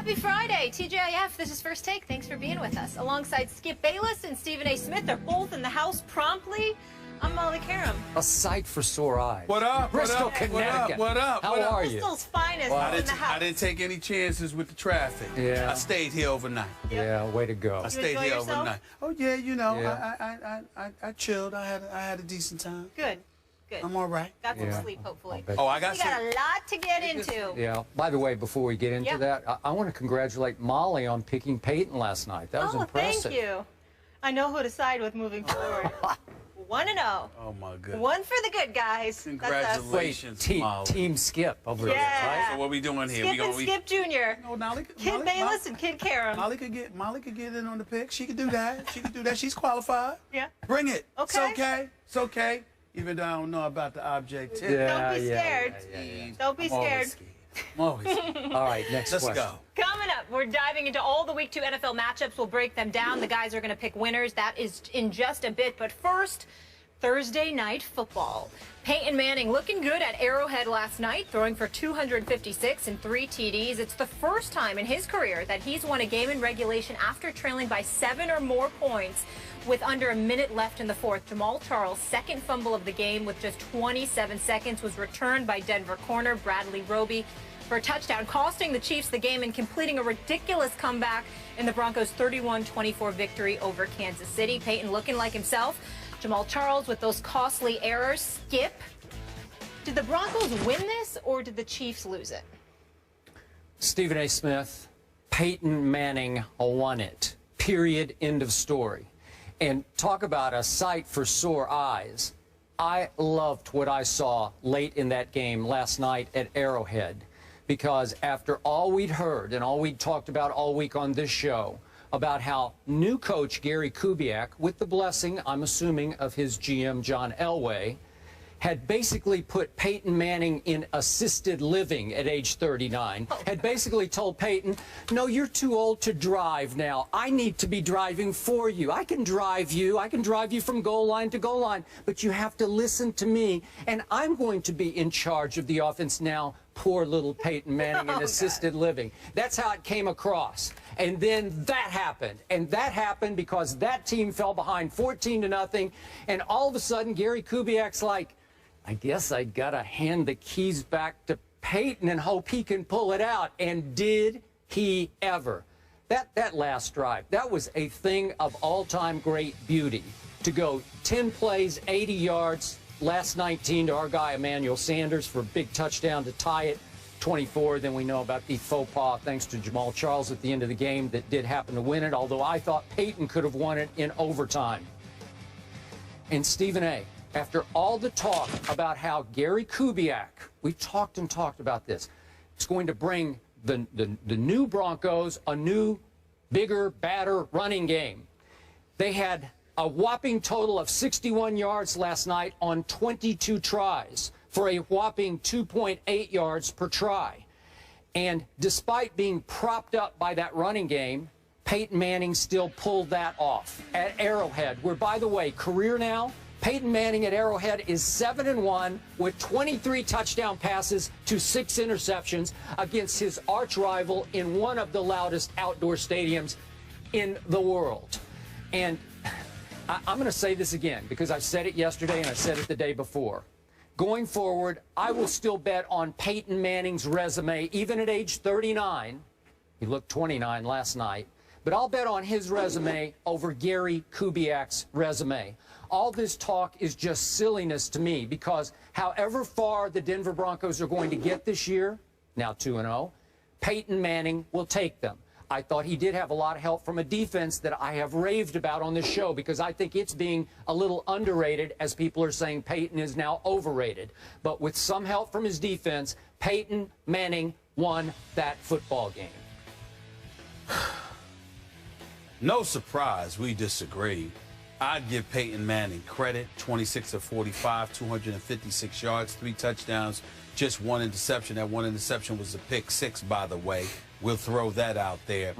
Happy Friday, TGIF. This is First Take. Thanks for being with us. Alongside Skip Bayless and Stephen A. Smith, they're both in the house promptly. I'm Molly Karam. A sight for sore eyes. What up? Bristol, what up? Connecticut. What up? How are you? Bristol's finest Well, in the house. I didn't take any chances with the traffic. Yeah. I stayed here overnight. Yeah, way to go. I stayed enjoy here yourself? overnight. Oh yeah, you know, Yeah. I chilled. I had a decent time. Good, good. I'm all right. Got some Yeah. sleep, hopefully. bet. Oh, I got We got some. a lot to get into. Yeah. By the way, before we get into Yeah. that, I want to congratulate Molly on picking Peyton last night. That was impressive. Thank you. I know who to side with moving forward. 1-0. Oh my goodness. One for the good guys. That's us. Congratulations, Wait, Molly. team Skip over there, Yeah. right? So what we doing here? Skip and Skip Jr. No, Molly, Kid Bayless and Kid Karam. Molly could get in on the pick. She could do that. She could do that. She's qualified. Yeah. Bring it. Okay. It's okay. It's okay. Even though I don't know about the objectivity. Don't be scared. Don't be I'm always scared. scared. I'm always scared. All right, next Let's question. go. Coming up, we're diving into all the Week 2 NFL matchups. We'll break them down. The guys are going to pick winners. That is in just a bit. But first, Thursday night football. Peyton Manning looking good at Arrowhead last night, throwing for 256 and 3 TDs. It's the first time in his career that he's won a game in regulation after trailing by 7 or more points with under a minute left in the fourth. Jamal Charles' second fumble of the game with just 27 seconds was returned by Denver corner Bradley Roby for a touchdown, costing the Chiefs the game and completing a ridiculous comeback in the Broncos' 31-24 victory over Kansas City. Peyton looking like himself. Jamal Charles with those costly errors. Skip, did the Broncos win this or did the Chiefs lose it? Stephen A. Smith, Peyton Manning won it. Period. End of story. And talk about a sight for sore eyes. I loved what I saw late in that game last night at Arrowhead, because after all we'd heard and all we'd talked about all week on this show about how new coach Gary Kubiak, with the blessing, I'm assuming, of his GM John Elway, had basically put Peyton Manning in assisted living at age 39, had basically told Peyton, no, you're too old to drive now. I need to be driving for you. I can drive you. I can drive you from goal line to goal line, but you have to listen to me, and I'm going to be in charge of the offense now. Poor little Peyton Manning in assisted living. That's how it came across. And then that happened. And that happened because that team fell behind 14-0. And all of a sudden, Gary Kubiak's like, I guess I got to hand the keys back to Peyton and hope he can pull it out. And did he ever? That last drive, that was a thing of all-time great beauty. To go 10 plays, 80 yards, last 19 to our guy Emmanuel Sanders for a big touchdown to tie it, 24. Then we know about the faux pas thanks to Jamal Charles at the end of the game that did happen to win it, although I thought Peyton could have won it in overtime. And Stephen A., after all the talk about how Gary Kubiak, we talked and talked about this, it's going to bring the new Broncos a new, bigger, badder running game. They had a whopping total of 61 yards last night on 22 tries for a whopping 2.8 yards per try. And despite being propped up by that running game, Peyton Manning still pulled that off at Arrowhead, where, by the way, career now, Peyton Manning at Arrowhead is 7-1 with 23 touchdown passes to 6 interceptions against his arch rival in one of the loudest outdoor stadiums in the world. And I'm going to say this again because I said it yesterday and I said it the day before. Going forward, I will still bet on Peyton Manning's resume, even at age 39. He looked 29 last night. But I'll bet on his resume over Gary Kubiak's resume. All this talk is just silliness to me because however far the Denver Broncos are going to get this year, now 2-0, Peyton Manning will take them. I thought he did have a lot of help from a defense that I have raved about on this show because I think it's being a little underrated as people are saying Peyton is now overrated. But with some help from his defense, Peyton Manning won that football game. No surprise, we disagree. I'd give Peyton Manning credit. 26 of 45, 256 yards, 3 touchdowns, just one interception. That one interception was a pick six, by the way. We'll throw that out there.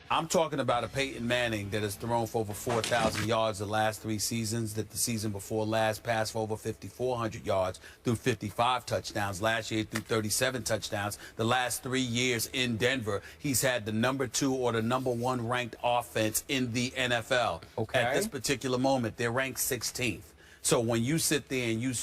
I'm talking about a Peyton Manning that has thrown for over 4,000 yards the last 3 seasons, that the season before last passed for over 5,400 yards through 55 touchdowns. Last year through 37 touchdowns. The last 3 years in Denver, he's had the number 2 or the number 1 ranked offense in the NFL. Okay. At this particular moment, they're ranked 16th. So when you sit there and you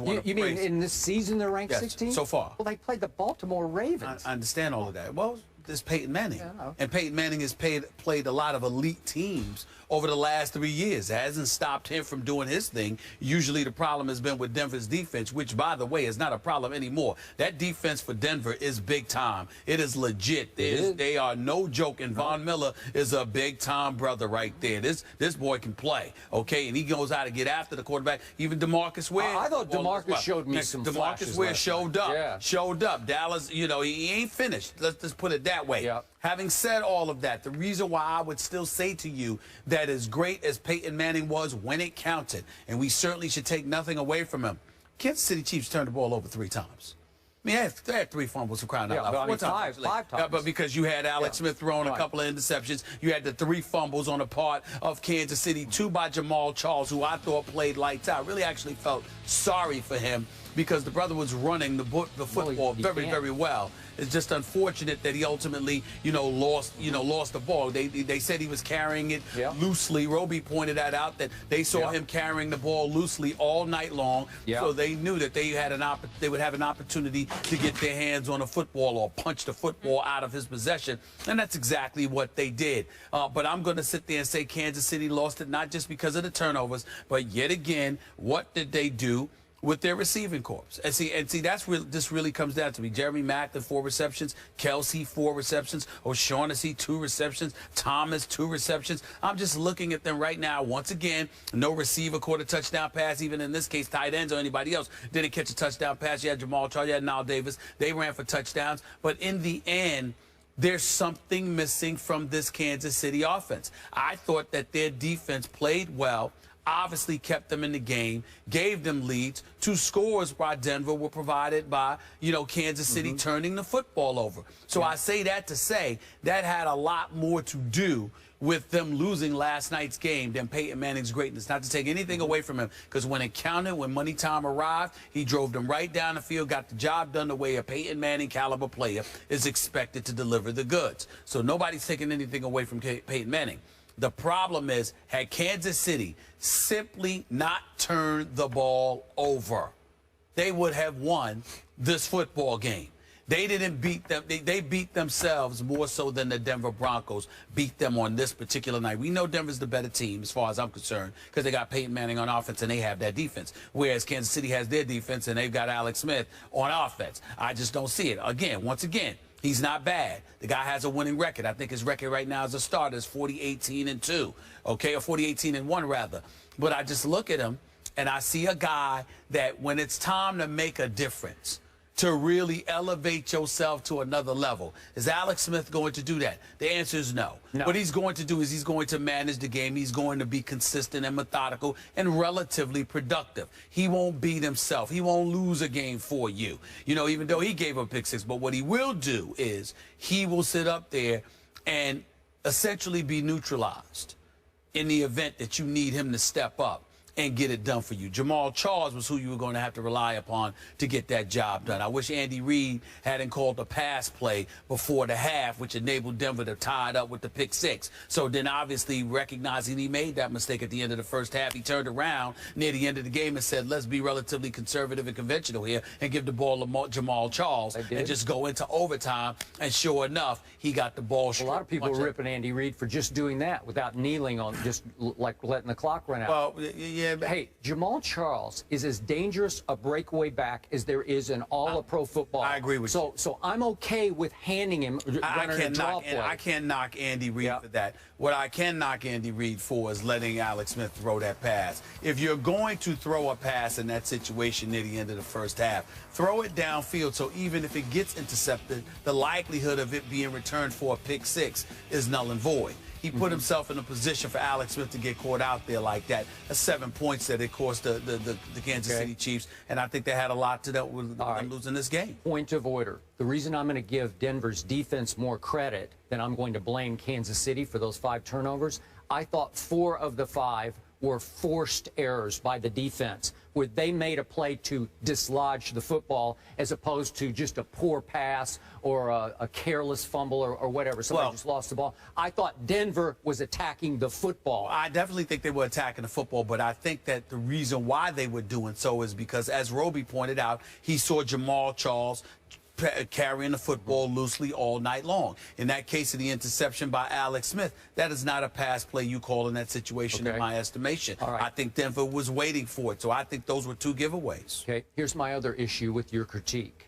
want to You mean in this season they're ranked 16th? So far. Well, they played the Baltimore Ravens. I understand all of that. Well, there's Peyton Manning. Yeah. And Peyton Manning has played a lot of elite teams over the last 3 years. It hasn't stopped him from doing his thing. Usually the problem has been with Denver's defense, which, by the way, is not a problem anymore. That defense for Denver is big time. It is legit. They are no joke, and Von Miller is a big-time brother right there. This boy can play, okay? And he goes out to get after the quarterback. Even DeMarcus Ware. I thought DeMarcus showed me some flashes DeMarcus Ware last showed night. up. Yeah. Showed up. Dallas, you know, he ain't finished. Let's just put it that way. Yep. Having said all of that, the reason why I would still say to you that as great as Peyton Manning was when it counted, and we certainly should take nothing away from him, Kansas City Chiefs turned the ball over 3 times. I mean, they had 3 fumbles for crying out loud. But I mean, 4 times. five times. Yeah, but because you had Alex Smith throwing a couple of interceptions, you had the 3 fumbles on the part of Kansas City, 2 by Jamal Charles, who I thought played lights out. Really actually felt sorry for him because the brother was running the football very well. It's just unfortunate that he ultimately, lost the ball. They said he was carrying it loosely. Roby pointed that out, that they saw him carrying the ball loosely all night long. So they knew that they would have an opportunity to get their hands on a football or punch the football out of his possession, and that's exactly what they did. But I'm going to sit there and say Kansas City lost it not just because of the turnovers, but yet again, what did they do with their receiving corps? And see, that's this really comes down to me. Jeremy Maclin, 4 receptions. Kelsey, 4 receptions. O'Shaughnessy, 2 receptions. Thomas, 2 receptions. I'm just looking at them right now. Once again, no receiver caught a touchdown pass. Even in this case, tight ends or anybody else didn't catch a touchdown pass. You had Jamal Charles, you had Nile Davis. They ran for touchdowns. But in the end, there's something missing from this Kansas City offense. I thought that their defense played well, obviously kept them in the game, gave them leads. 2 scores by Denver were provided by, Kansas City turning the football over. So I say that to say that had a lot more to do with them losing last night's game than Peyton Manning's greatness. Not to take anything away from him, because when it counted, when money time arrived, he drove them right down the field, got the job done the way a Peyton Manning caliber player is expected to deliver the goods. So nobody's taking anything away from Peyton Manning. The problem is, had Kansas City simply not turned the ball over, they would have won this football game. They didn't beat them. They beat themselves more so than the Denver Broncos beat them on this particular night. We know Denver's the better team as far as I'm concerned because they got Peyton Manning on offense and they have that defense, whereas Kansas City has their defense and they've got Alex Smith on offense. I just don't see it. Once again, he's not bad. The guy has a winning record. I think his record right now as a starter is 40-18-2, okay, or 40-18-1 rather. But I just look at him and I see a guy that when it's time to make a difference, to really elevate yourself to another level. Is Alex Smith going to do that? The answer is no. What he's going to do is he's going to manage the game. He's going to be consistent and methodical and relatively productive. He won't beat himself. He won't lose a game for you, even though he gave up pick 6. But what he will do is he will sit up there and essentially be neutralized in the event that you need him to step up and get it done for you. Jamal Charles was who you were going to have to rely upon to get that job done. I wish Andy Reid hadn't called a pass play before the half, which enabled Denver to tie it up with the pick 6. So then obviously recognizing he made that mistake at the end of the first half, he turned around near the end of the game and said, let's be relatively conservative and conventional here and give the ball to Jamal Charles and just go into overtime. And sure enough, he got the ball straight. A lot of people were ripping Andy Reid for just doing that without kneeling on, just like letting the clock run out. Well, yeah. Hey, Jamal Charles is as dangerous a breakaway back as there is in all of pro football. I agree with you. So I'm okay with handing him running a draw play. I can't knock Andy Reid for that. What I can knock Andy Reid for is letting Alex Smith throw that pass. If you're going to throw a pass in that situation near the end of the first half, throw it downfield so even if it gets intercepted, the likelihood of it being returned for a pick 6 is null and void. he put himself in a position for Alex Smith to get caught out there like that. That's 7 points that it cost the Kansas City Chiefs, and I think they had a lot to do with them losing this game. Point of order. The reason I'm going to give Denver's defense more credit than I'm going to blame Kansas City for those 5 turnovers, I thought 4 of the 5 were forced errors by the defense, where they made a play to dislodge the football as opposed to just a poor pass or a careless fumble or whatever. Somebody just lost the ball. I thought Denver was attacking the football. I definitely think they were attacking the football, but I think that the reason why they were doing so is because, as Roby pointed out, he saw Jamal Charles carrying the football loosely all night long. In that case of the interception by Alex Smith, that is not a pass play you call in that situation, in my estimation. I think Denver was waiting for it, so I think those were 2 giveaways. Okay, here's my other issue with your critique.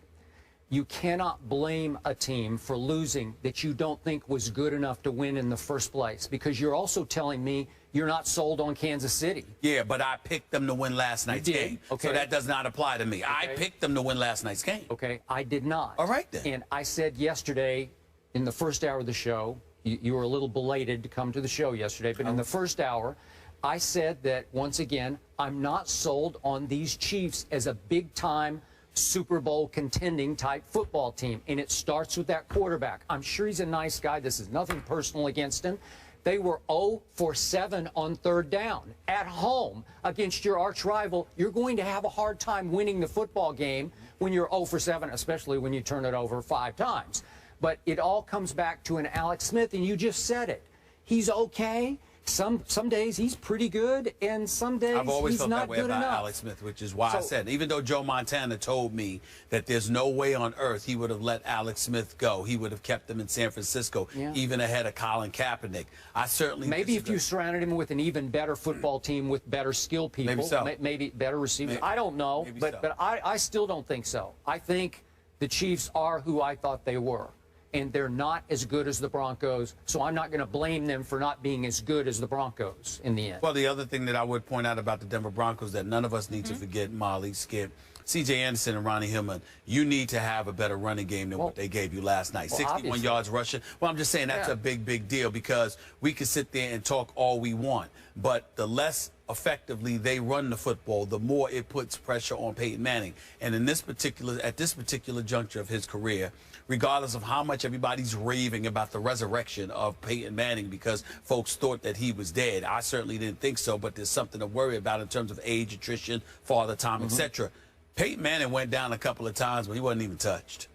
You cannot blame a team for losing that you don't think was good enough to win in the first place, because you're also telling me you're not sold on Kansas City. Yeah, but I picked them to win last night's game. Okay. So that does not apply to me. I picked them to win last night's game. Okay, I did not. All right, then. And I said yesterday in the first hour of the show, you were a little belated to come to the show yesterday, but in the first hour, I said that, once again, I'm not sold on these Chiefs as a big-time Super Bowl contending type football team. And it starts with that quarterback. I'm sure he's a nice guy. This is nothing personal against him. They were 0 for 7 on 3rd down at home against your arch rival. You're going to have a hard time winning the football game when you're 0 for 7, especially when you turn it over 5 times. But it all comes back to an Alex Smith, and you just said it. He's okay. Some days he's pretty good, and some days I've always he's felt not that way good about enough. Alex Smith, which is why I said, even though Joe Montana told me that there's no way on earth he would have let Alex Smith go, he would have kept him in San Francisco, even ahead of Colin Kaepernick. I certainly maybe if you surrounded him with an even better football team with better skill people, maybe better receivers. I don't know, but I still don't think so. I think the Chiefs are who I thought they were, and they're not as good as the Broncos, so I'm not going to blame them for not being as good as the Broncos in the end. Well, the other thing that I would point out about the Denver Broncos that none of us need to forget, Molly, Skip, C.J. Anderson and Ronnie Hillman, you need to have a better running game than what they gave you last night. 61 yards rushing. Well, I'm just saying that's a big, big deal, because we can sit there and talk all we want, but the less effectively they run the football, the more it puts pressure on Peyton Manning. And in at this particular juncture of his career, regardless of how much everybody's raving about the resurrection of Peyton Manning because folks thought that he was dead, I certainly didn't think so, but there's something to worry about in terms of age, attrition, father time, etc. Peyton Manning went down a couple of times, but he wasn't even touched.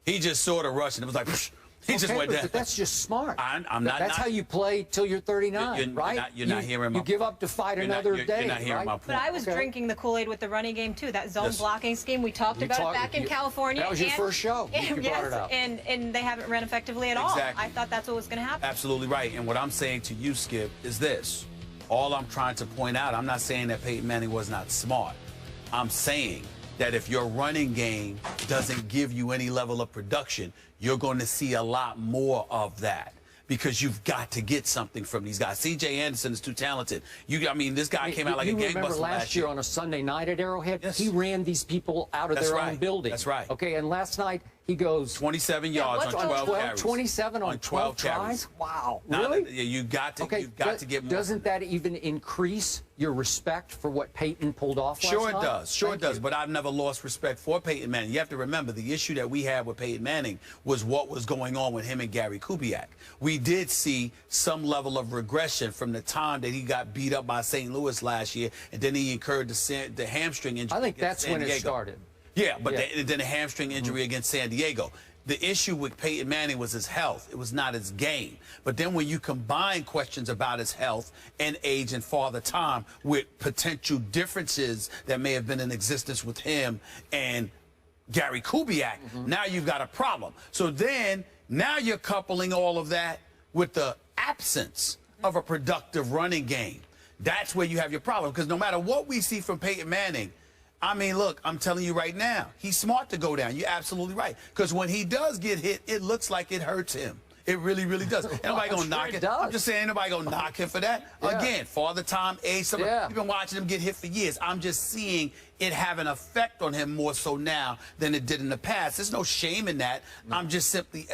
He just sort of rushed, and it was like, psh, he just went down. But that's just smart. I'm not. That's how you play till you're 39, right? You're not hearing my point. You give up to fight another day. You're not hearing my point. But I was drinking the Kool-Aid with the running game, too. That zone blocking scheme, we talked about it back in California. That was your first show. You brought it up. And they haven't run effectively at all. I thought that's what was going to happen. Absolutely right. And what I'm saying to you, Skip, is this. All I'm trying to point out, I'm not saying that Peyton Manning was not smart. I'm saying that if your running game doesn't give you any level of production, you're going to see a lot more of that, because you've got to get something from these guys. C.J. Anderson is too talented. I mean, this guy came out like a gangbuster last year. You remember last year on a Sunday night at Arrowhead? Yes. He ran these people out of their own building. That's right. Okay, and last night he goes 27 yards on 12 carries. 27 on 12 tries? Wow. Really? You got to get more. Doesn't that even increase your respect for what Peyton pulled off last night? Sure it does. Sure it does. But I've never lost respect for Peyton Manning. You have to remember, the issue that we had with Peyton Manning was what was going on with him and Gary Kubiak. We did see some level of regression from the time that he got beat up by St. Louis last year, and then he incurred the hamstring injury. I think that's when it started. Yeah, but then a hamstring injury against San Diego. The issue with Peyton Manning was his health. It was not his game. But then when you combine questions about his health and age and father time with potential differences that may have been in existence with him and Gary Kubiak, now you've got a problem. So then, now you're coupling all of that with the absence of a productive running game. That's where you have your problem, because no matter what we see from Peyton Manning, I mean, look, I'm telling you right now, he's smart to go down. You're absolutely right. Because when he does get hit, it looks like it hurts him. It really, really does. Ain't nobody going to knock it. I'm just saying, ain't nobody going to knock him for that. Again, father time, age, you've been watching him get hit for years. I'm just seeing it have an effect on him more so now than it did in the past. There's no shame in that. I'm just simply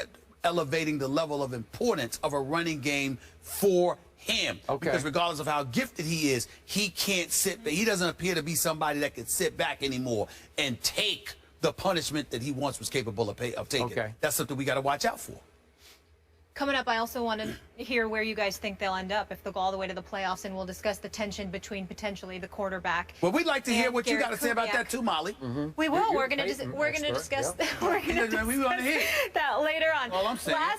elevating the level of importance of a running game for him. Okay. Because regardless of how gifted he is, he can't sit back. He doesn't appear to be somebody that can sit back anymore and take the punishment that he once was capable of taking. Okay. That's something we got to watch out for. Coming up, I also want to hear where you guys think they'll end up if they'll go all the way to the playoffs, and we'll discuss the tension between potentially the quarterback. Well, we'd like to hear what you Garrett got to say about Kubiak. that too, Molly. We will. You're We're going to Peyton discuss. expert, We're going to We want to hear. that later on. All I'm saying. Last